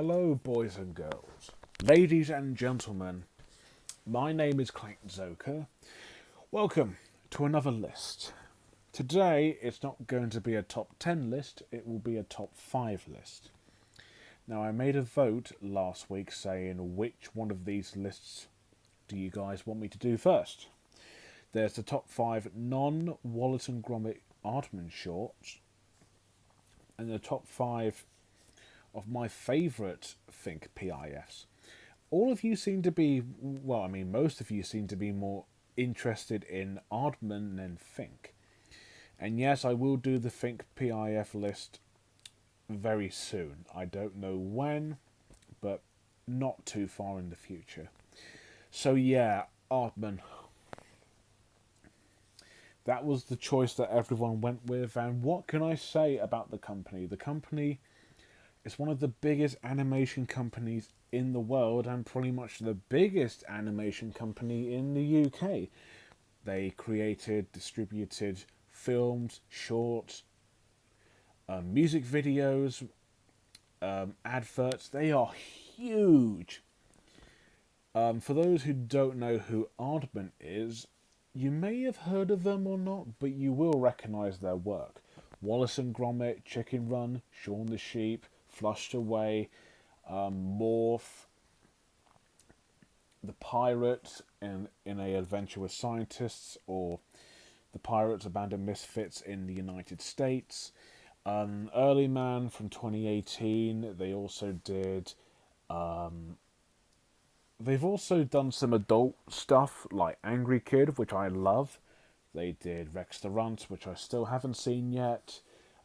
Hello, boys and girls, ladies and gentlemen. My name is Clayton Zoka. Welcome to another list. Today, it's not going to be a top 10 list, it will be a top 5 list. Now, I made a vote last week saying which one of these lists do you guys want me to do first. There's the top 5 non-Wallace and Gromit Aardman shorts, and the top 5 of my favourite Think PIFs. All of you seem to be, most of you seem to be more interested in Aardman than Think. And yes, I will do the Think PIF list very soon. I don't know when, but not too far in the future. So yeah, Aardman. That was the choice that everyone went with, and what can I say about the company? The company is one of the biggest animation companies in the world, and pretty much the biggest animation company in the UK. They created, distributed films, shorts, music videos, adverts. They are huge. For those who don't know who Aardman is, you may have heard of them or not, but you will recognise their work. Wallace and Gromit, Chicken Run, Shaun the Sheep, Flushed Away, Morph, The Pirate in A Adventure with Scientists, or The Pirates Abandoned Misfits in the United States. Early Man from 2018, they also did... They've also done some adult stuff like Angry Kid, which I love. They did Rex the Runt, which I still haven't seen yet.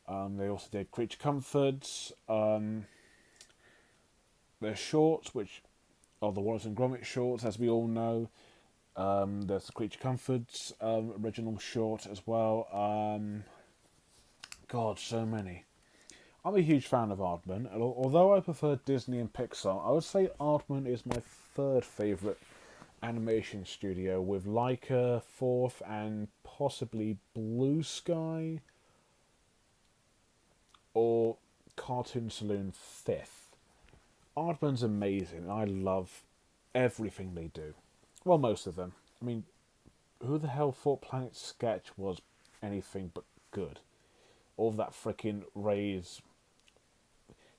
They also did Creature Comforts. Their shorts, which are the Wallace and Gromit shorts, as we all know. There's the Creature Comforts original short as well. God, so many. I'm a huge fan of Aardman. Although I prefer Disney and Pixar, I would say Aardman is my third favourite animation studio, with Laika fourth and possibly Blue Sky or Cartoon Saloon fifth. Aardman's amazing. I love everything they do. Well, most of them. I mean, who the hell thought Planet Sketch was anything but good? All that freaking Ray's...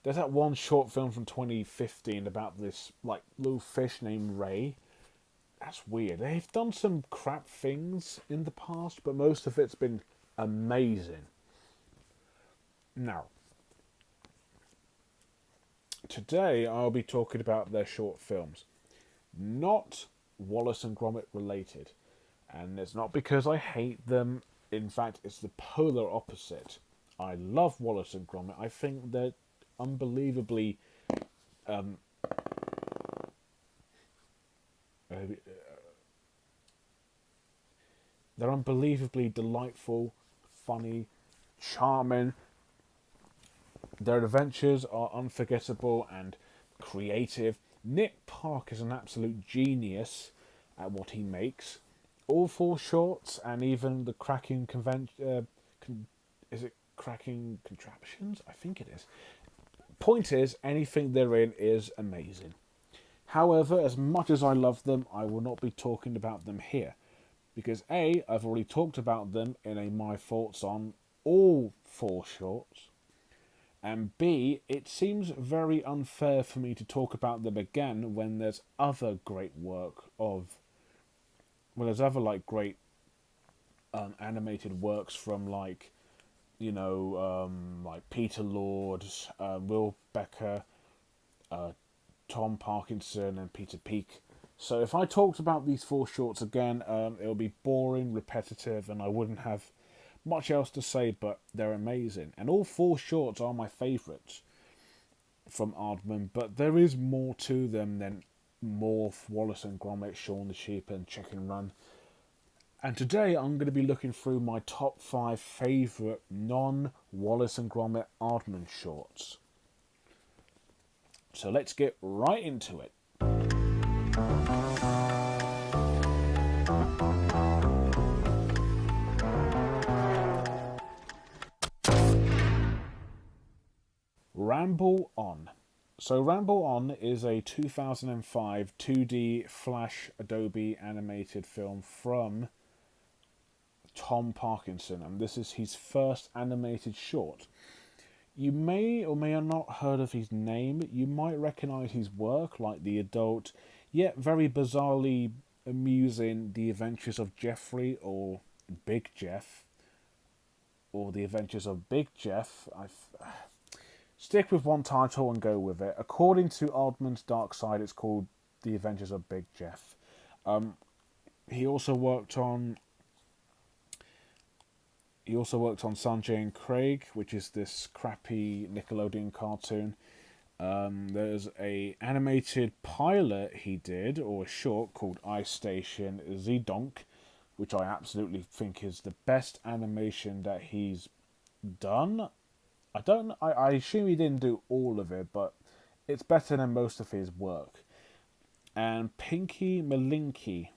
There's that one short film from 2015 about this little fish named Ray. That's weird. They've done some crap things in the past, but most of it's been amazing. Now, today I'll be talking about their short films. Not Wallace and Gromit related. And it's not because I hate them. In fact, it's the polar opposite. I love Wallace and Gromit. I think they're unbelievably delightful, funny, charming. Their adventures are unforgettable and creative. Nick Park is an absolute genius at what he makes. All 4 shorts and even the cracking cracking contraptions? I think it is. Point is, anything they're in is amazing. However, as much as I love them, I will not be talking about them here. Because A, I've already talked about them in my thoughts on all 4 shorts. And B, it seems very unfair for me to talk about them again when there's other great work of... Well, there's other great animated works from Peter Lord, Will Becker, Tom Parkinson, and Peter Peak. So if I talked about these 4 shorts again, it would be boring, repetitive, and I wouldn't have much else to say, but they're amazing. And all 4 shorts are my favourites from Aardman, but there is more to them than Morph, Wallace and Gromit, Shaun the Sheep, and Chicken Run. And today I'm going to be looking through my top 5 favourite non-Wallace and Gromit Aardman shorts. So let's get right into it. Ramble On. So Ramble On is a 2005 2D Flash Adobe animated film from Tom Parkinson, and this is his first animated short. You may or may have not heard of his name. You might recognise his work, like the adult, yet very bizarrely amusing The Adventures of Jeffrey or Big Jeff, or The Adventures of Big Jeff. Stick with one title and go with it. According to Aardman's Dark Side, it's called The Adventures of Big Jeff. He also worked on Sanjay and Craig, which is this crappy Nickelodeon cartoon. There's a animated pilot he did, or a short, called Ice Station Zedonk, which I absolutely think is the best animation that he's done. I assume he didn't do all of it, but it's better than most of his work. And Pinky Malinky.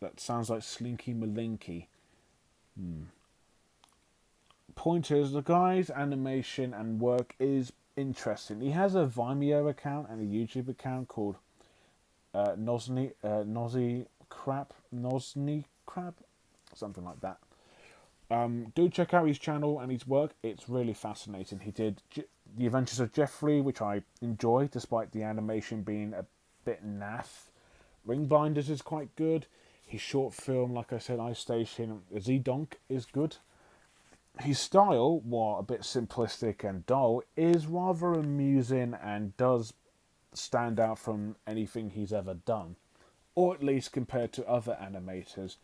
That sounds like Slinky Malinky. Point is, the guy's animation and work is interesting. He has a Vimeo account and a YouTube account called Nosny Crap, something like that. Do check out his channel and his work. It's really fascinating. He did The Adventures of Jeffrey, which I enjoy, despite the animation being a bit naff. Ring Blinders is quite good. His short film, like I said, Ice Station Zedonk, is good. His style, while a bit simplistic and dull, is rather amusing and does stand out from anything he's ever done, or at least compared to other animators.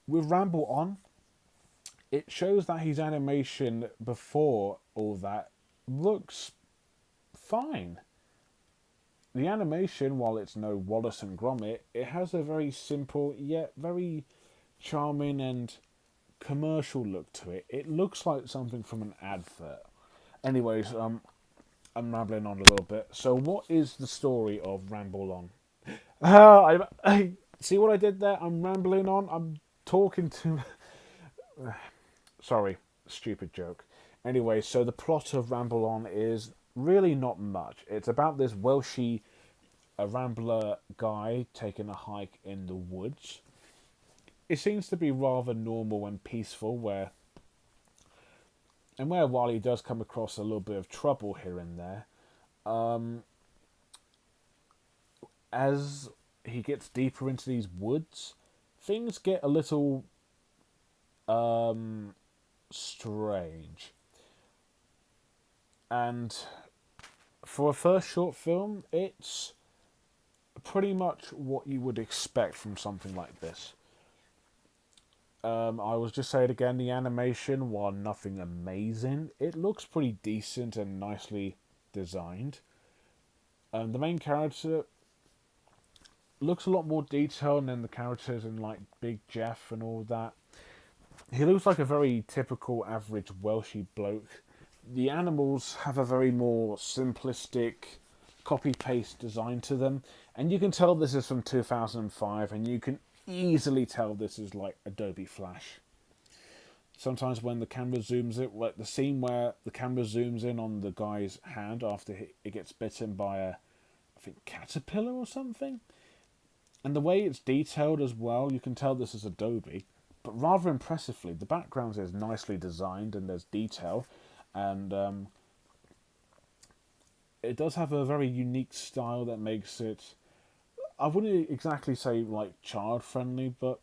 With Ramble On, it shows that his animation before all that looks fine. The animation, while it's no Wallace and Gromit, it has a very simple yet very charming and commercial look to it. It looks like something from an advert. Anyways, I'm rambling on a little bit. So what is the story of Ramble On? I see what I did there? I'm rambling on. I'm talking to... Sorry, stupid joke. Anyway, so the plot of Ramble On is really not much. It's about this Welshie, a rambler guy taking a hike in the woods. It seems to be rather normal and peaceful, where while he does come across a little bit of trouble here and there, as he gets deeper into these woods, things get a little strange. And for a first short film, it's pretty much what you would expect from something like this. I will just say it again, the animation, while nothing amazing, it looks pretty decent and nicely designed. The main character looks a lot more detailed than the characters in like Big Jeff and all that. He looks like a very typical average Welshie bloke. The animals have a very more simplistic copy-paste design to them, and you can tell this is from 2005, and you can easily tell this is like Adobe Flash. Sometimes when the camera zooms in, like the scene where the camera zooms in on the guy's hand after it gets bitten by a, I think, caterpillar or something, and the way it's detailed as well, you can tell this is Adobe. But rather impressively, the background is nicely designed and there's detail, and it does have a very unique style that makes it, I wouldn't exactly say like child friendly, but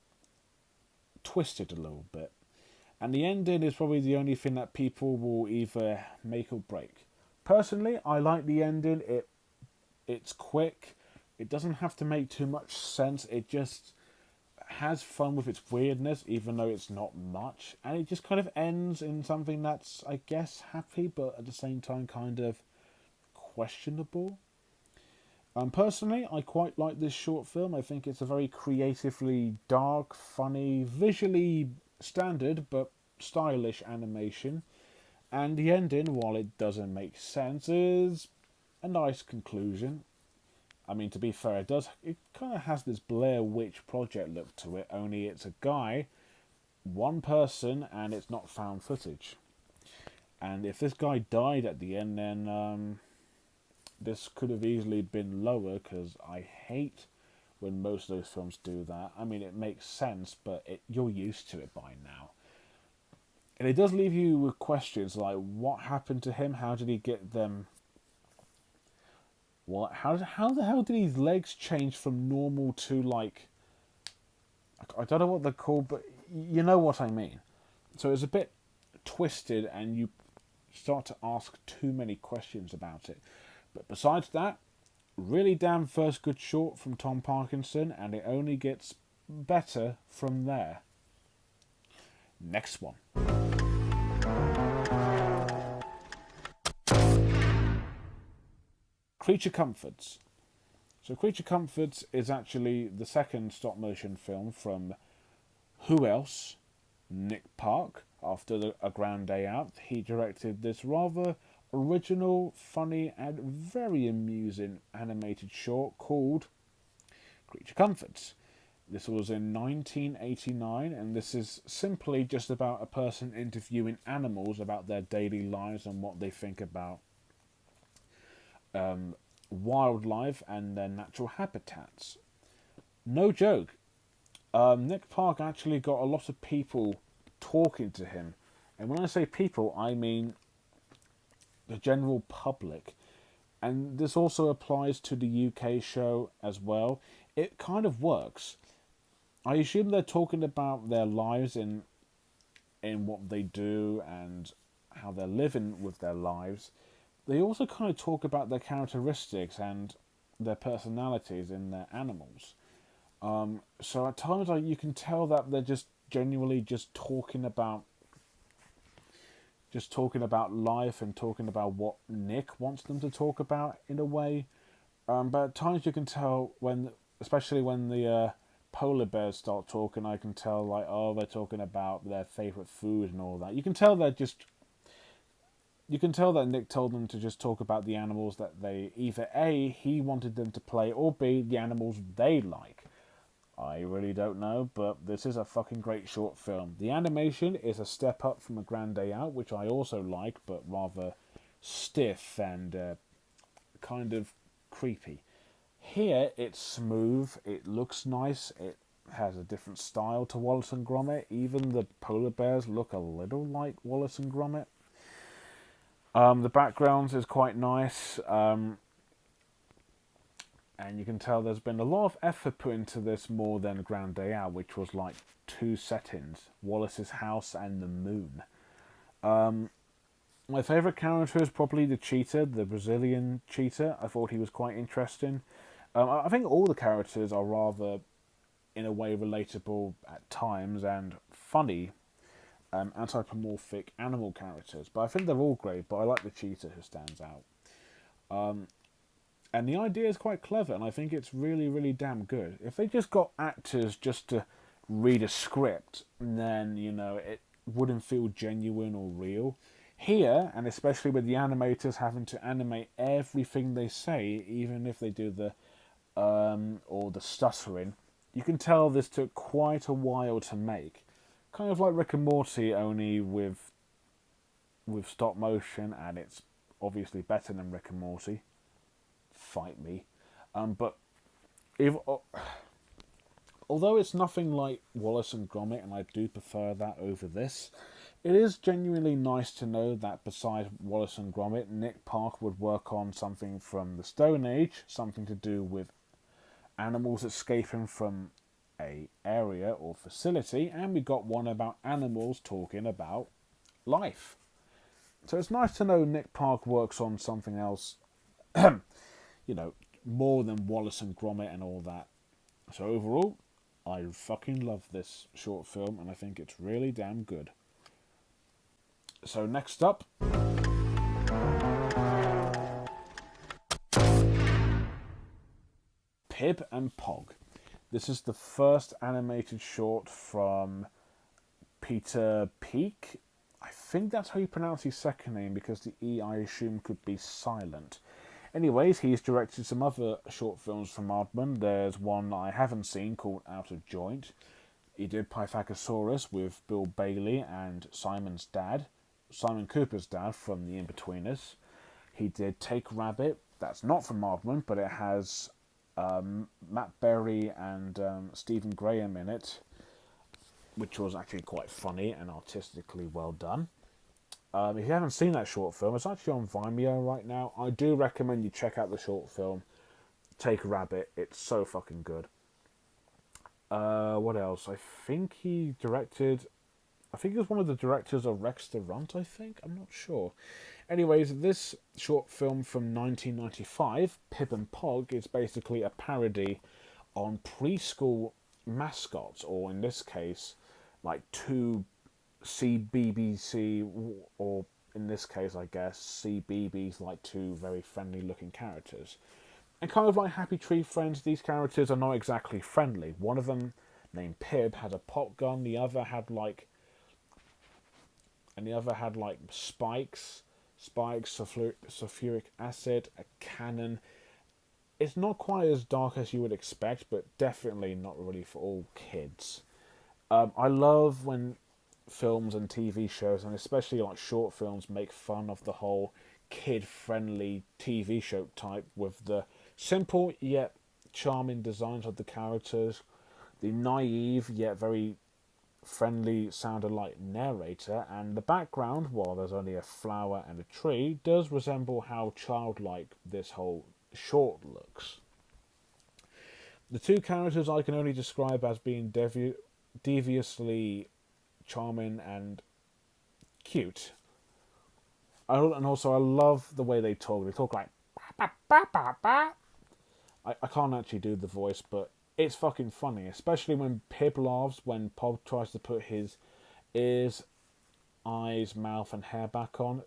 twisted a little bit. And the ending is probably the only thing that people will either make or break. Personally, I like the ending. It's quick. It doesn't have to make too much sense. It just has fun with its weirdness, even though it's not much. And it just kind of ends in something that's, I guess, happy, but at the same time kind of questionable. Personally, I quite like this short film. I think it's a very creatively dark, funny, visually standard but stylish animation. And the ending, while it doesn't make sense, is a nice conclusion. I mean, to be fair, it kind of has this Blair Witch Project look to it, only it's a guy, one person, and it's not found footage. And if this guy died at the end, then this could have easily been lower, because I hate when most of those films do that. I mean, it makes sense, but you're used to it by now. And it does leave you with questions like, what happened to him? How did he get them? What? How the hell did his legs change from normal to, like, I don't know what they're called, but you know what I mean. So it's a bit twisted, and you start to ask too many questions about it. But besides that, really damn first good short from Tom Parkinson, and it only gets better from there. Next one. Creature Comforts. So Creature Comforts is actually the second stop-motion film from who else? Nick Park. After A Grand Day Out, he directed this rather original, funny, and very amusing animated short called Creature Comforts. This was in 1989, and this is simply just about a person interviewing animals about their daily lives and what they think about wildlife and their natural habitats. No joke. Nick Park actually got a lot of people talking to him. And when I say people, I mean the general public. And this also applies to the UK show as well. It kind of works. I assume they're talking about their lives in what they do and how they're living with their lives. They also kind of talk about their characteristics and their personalities in their animals. So at times you can tell that they're just genuinely just talking about life and talking about what Nick wants them to talk about in a way. But at times you can tell especially when the polar bears start talking, I can tell like, oh, they're talking about their favourite food and all that. You can tell that Nick told them to just talk about the animals that they either A, he wanted them to play, or B, the animals they like. I really don't know, but this is a fucking great short film. The animation is a step up from A Grand Day Out, which I also like, but rather stiff and kind of creepy. Here, it's smooth, it looks nice, it has a different style to Wallace and Gromit. Even the polar bears look a little like Wallace and Gromit. The background is quite nice, and you can tell there's been a lot of effort put into this more than A Grand Day Out, which was like 2 settings, Wallace's house and the moon. My favourite character is probably the cheetah, the Brazilian cheetah. I thought he was quite interesting. I think all the characters are rather, in a way, relatable at times and funny. Anthropomorphic animal characters, but I think they're all great, but I like the cheetah who stands out. And the idea is quite clever, and I think it's really, really damn good. If they just got actors just to read a script, then, it wouldn't feel genuine or real. Here, and especially with the animators having to animate everything they say, even if they do the or the stuttering, you can tell this took quite a while to make. Kind of like Rick and Morty, only with stop motion, and it's obviously better than Rick and Morty. Fight me. But although it's nothing like Wallace and Gromit, and I do prefer that over this, it is genuinely nice to know that besides Wallace and Gromit, Nick Park would work on something from the Stone Age, something to do with animals escaping from a area or facility, and we got one about animals talking about life. So it's nice to know Nick Park works on something else, more than Wallace and Gromit and all that. So overall, I fucking love this short film, and I think it's really damn good. So next up, Pip and POG. This is the first animated short from Peter Peak. I think that's how you pronounce his second name, because the E, I assume, could be silent. Anyways, he's directed some other short films from Aardman. There's one I haven't seen called Out of Joint. He did Pythagosaurus with Bill Bailey and Simon Cooper's dad from The Inbetweeners. He did Take Rabbit, that's not from Aardman, but it has Matt Berry and Stephen Graham in it, which was actually quite funny and artistically well done. If you haven't seen that short film, it's actually on Vimeo right now. I do recommend you check out the short film. Take a Rabbit. It's so fucking good. What else? I think he was one of the directors of Rex the Runt, I think. I'm not sure. Anyways, this short film from 1995, Pip and POG, is basically a parody on preschool mascots, or in this case, like two CBBC, or in this case, I guess, CBBS, like two very friendly looking characters. And kind of like Happy Tree Friends, these characters are not exactly friendly. One of them, named Pip, had a pop gun, the other had like spikes, sulfuric acid, a cannon. It's not quite as dark as you would expect, but definitely not really for all kids. I love when films and TV shows, and especially like short films, make fun of the whole kid-friendly TV show type with the simple yet charming designs of the characters, the naive yet very friendly sound-alike narrator, and the background, while there's only a flower and a tree, does resemble how childlike this whole short looks. The two characters I can only describe as being deviously charming and cute. And also I love the way they talk. They talk like ba, ba, ba, ba. I can't actually do the voice, but it's fucking funny, especially when Pip laughs when Pog tries to put his ears, eyes, mouth and hair back on.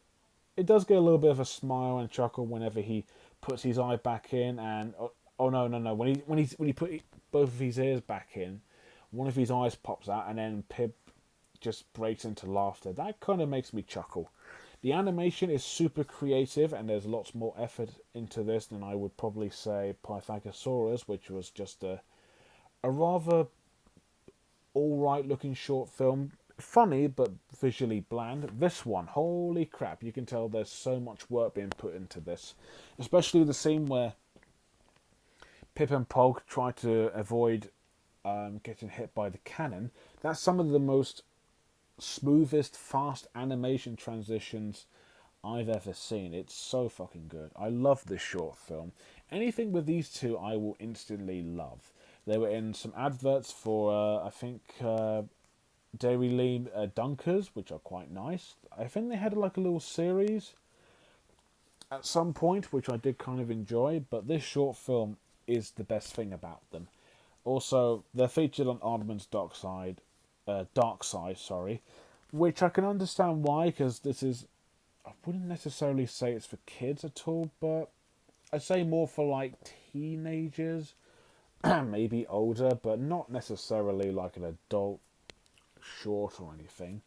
It does get a little bit of a smile and chuckle whenever he puts his eye back in, and oh no, when he put both of his ears back in, one of his eyes pops out and then Pip just breaks into laughter. That kind of makes me chuckle. The animation is super creative, and there's lots more effort into this than I would probably say Pythagosaurus, which was just a rather alright looking short film. Funny, but visually bland. This one, holy crap, you can tell there's so much work being put into this. Especially the scene where Pip and Pog try to avoid getting hit by the cannon. That's some of the most smoothest, fast animation transitions I've ever seen. It's so fucking good. I love this short film. Anything with these two I will instantly love. They were in some adverts for, I think, Dairy Lean Dunkers, which are quite nice. I think they had like a little series at some point, which I did kind of enjoy, but this short film is the best thing about them. Also, they're featured on Aardman's Dark Side, which I can understand why, because this is, I wouldn't necessarily say it's for kids at all, but I'd say more for like teenagers, maybe older, but not necessarily like an adult short or anything.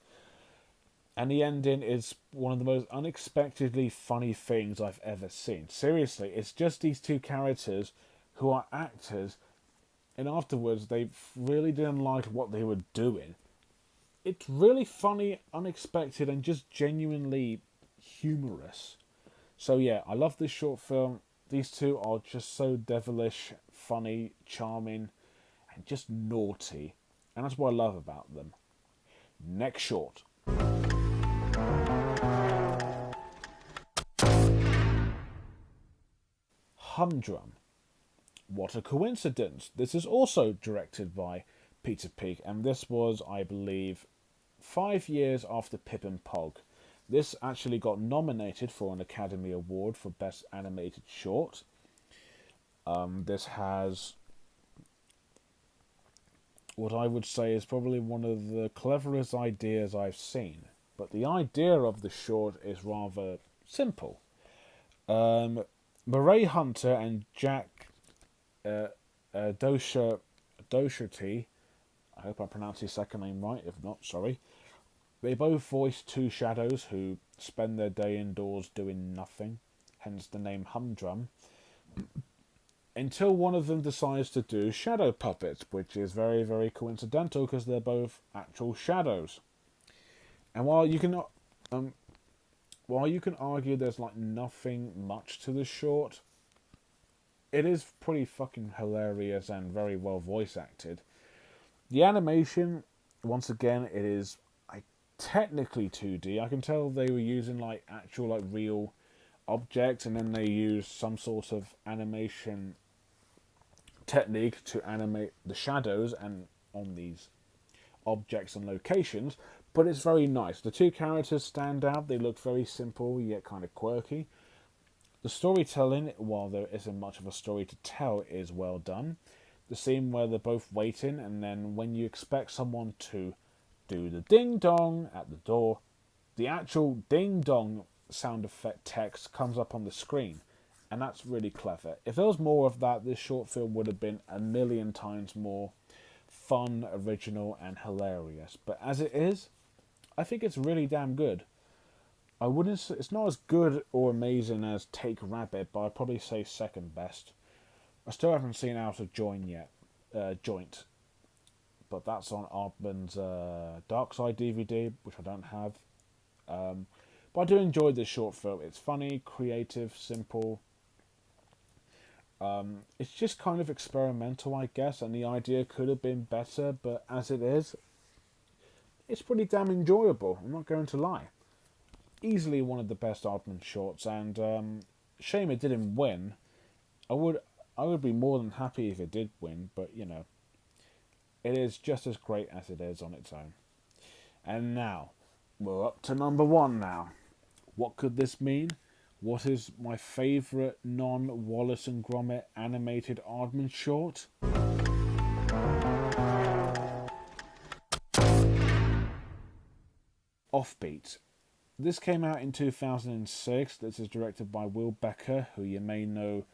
And the ending is one of the most unexpectedly funny things I've ever seen. Seriously, it's just these two characters who are actors, and afterwards they really didn't like what they were doing. It's really funny, unexpected, and just genuinely humorous. So yeah, I love this short film. These two are just so devilish, funny, charming, and just naughty. And that's what I love about them. Next short. Humdrum. What a coincidence. This is also directed by Peter Peak, and this was, I believe, 5 years after Pip and Pog. This actually got nominated for an Academy Award for Best Animated Short. This has what I would say is probably one of the cleverest ideas I've seen. But the idea of the short is rather simple. Murray Hunter and Jack Doherty, I hope I pronounced his second name right, if not, sorry. They both voice two shadows who spend their day indoors doing nothing, hence the name Humdrum, until one of them decides to do shadow puppets, which is very, very coincidental because they're both actual shadows. And while you can argue there's like nothing much to the short, it is pretty fucking hilarious and very well voice acted. The animation, once again, it is like technically 2D. I can tell they were using like actual like real objects, and then they used some sort of animation technique to animate the shadows and on these objects and locations. But it's very nice. The two characters stand out. They look very simple yet kind of quirky. The storytelling, while there isn't much of a story to tell, is well done. The scene where they're both waiting, and then when you expect someone to do the ding dong at the door, the actual ding dong sound effect text comes up on the screen, and that's really clever. If there was more of that, this short film would have been a million times more fun, original, and hilarious. But as it is, I think it's really damn good. I wouldn't say, it's not as good or amazing as Take Rabbit, but I'd probably say second best. I still haven't seen Out of Joint, but that's on Aardman's Dark Side DVD, which I don't have. But I do enjoy this short film. It's funny, creative, simple. It's just kind of experimental, I guess, and the idea could have been better, but as it is, it's pretty damn enjoyable. I'm not going to lie. Easily one of the best Aardman shorts, and shame it didn't win. I would be more than happy if it did win, but you know, it is just as great as it is on its own. And now, we're up to number one now. What could this mean? What is my favourite non-Wallace and Gromit animated Aardman short? Offbeat. This came out in 2006. This is directed by Will Becker, who you may know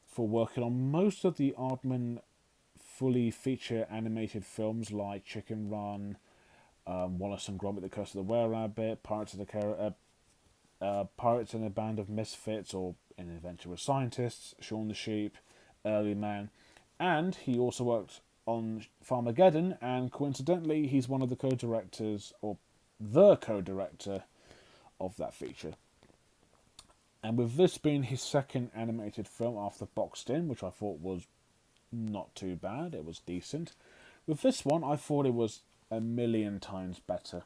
for working on most of the Aardman fully feature animated films like Chicken Run, Wallace and Gromit: The Curse of the Were-Rabbit, Pirates and a Band of Misfits, or An Adventure with Scientists, Shaun the Sheep, Early Man, and he also worked on Farmageddon, and coincidentally he's one of the co-directors, or the co-director of that feature. And with this being his second animated film after Boxed In, which I thought was not too bad, it was decent. With this one, I thought it was a million times better.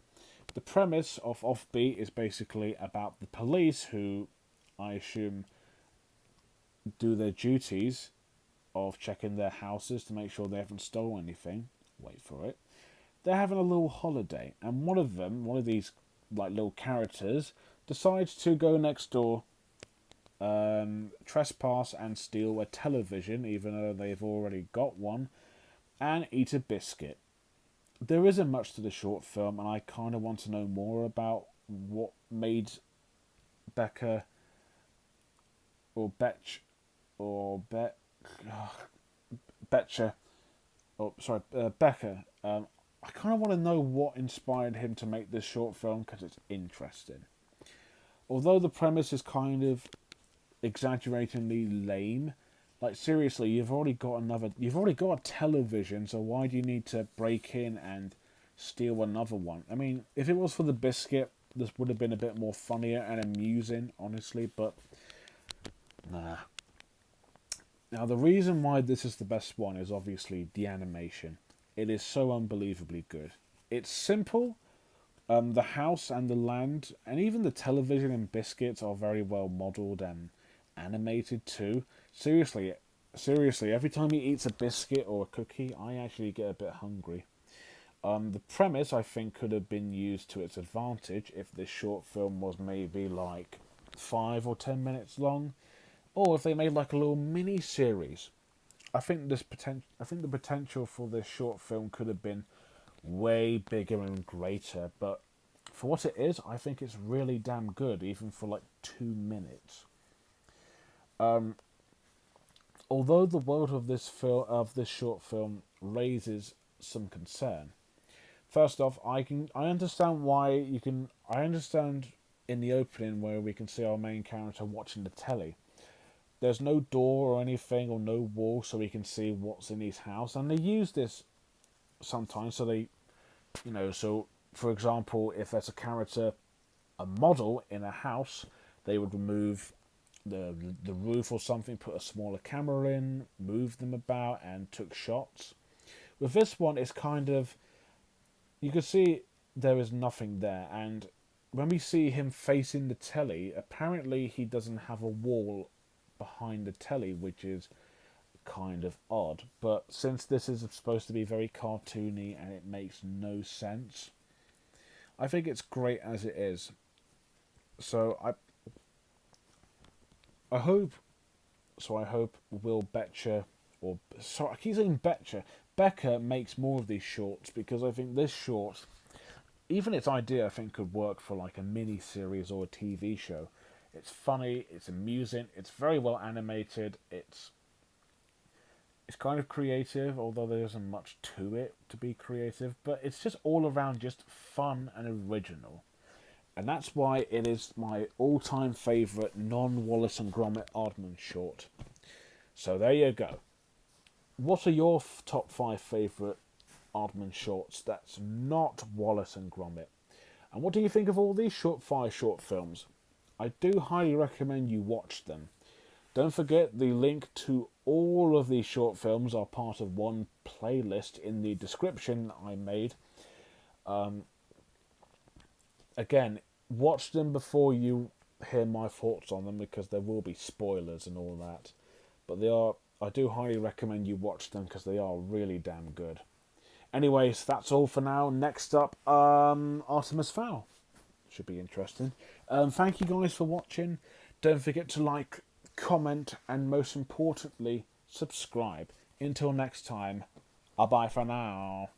The premise of Offbeat is basically about the police who, I assume, do their duties of checking their houses to make sure they haven't stolen anything. Wait for it. They're having a little holiday, and one of these like little characters, decides to go next door, trespass and steal a television, even though they've already got one, and eat a biscuit. There isn't much to the short film, and I kind of want to know more about what made Becker or Betch or Betcher, Becker. I kind of want to know what inspired him to make this short film, because it's interesting. Although the premise is kind of exaggeratingly lame, like seriously, you've already got a television, so why do you need to break in and steal another one? I mean, if it was for the biscuit, this would have been a bit more funnier and amusing, honestly, but nah. Now, the reason why this is the best one is obviously the animation. It is so unbelievably good. It's simple. The house and the land, and even the television and biscuits are very well modelled and animated too. Seriously, every time he eats a biscuit or a cookie, I actually get a bit hungry. The premise, I think, could have been used to its advantage if this short film was maybe like 5 or 10 minutes long, or if they made like a little mini series. I think the potential for this short film could have been way bigger and greater, but for what it is, I think it's really damn good, even for like 2 minutes. Although the world of this short film raises some concern. First off, I understand I understand in the opening where we can see our main character watching the telly. There's no door or anything, or no wall, so we can see what's in his house. And they use this sometimes, so for example, if there's a model in a house, they would remove the roof or something, put a smaller camera in, moved them about, and took shots. With this one, it's kind of, you can see there is nothing there, and when we see him facing the telly, apparently he doesn't have a wall behind the telly, which is kind of odd. But since this is supposed to be very cartoony and it makes no sense, I think it's great as it is. So I hope Will Betcher, or sorry, I keep saying Betcher, Becker makes more of these shorts, because I think this short, even its idea, I think could work for like a mini series or a TV show. It's funny, it's amusing, it's very well animated, it's kind of creative, although there isn't much to it to be creative, but it's just all around just fun and original. And that's why it is my all-time favourite non-Wallace and Gromit Aardman short. So there you go. What are your top 5 favourite Aardman shorts that's not Wallace and Gromit? And what do you think of all these 5 short films? I do highly recommend you watch them. Don't forget, the link to all of these short films are part of one playlist in the description I made. Again, watch them before you hear my thoughts on them, because there will be spoilers and all that. But I do highly recommend you watch them, because they are really damn good. Anyways, that's all for now. Next up, Artemis Fowl. Should be interesting. Thank you guys for watching. Don't forget to like, comment, and most importantly, subscribe. Until next time, bye for now.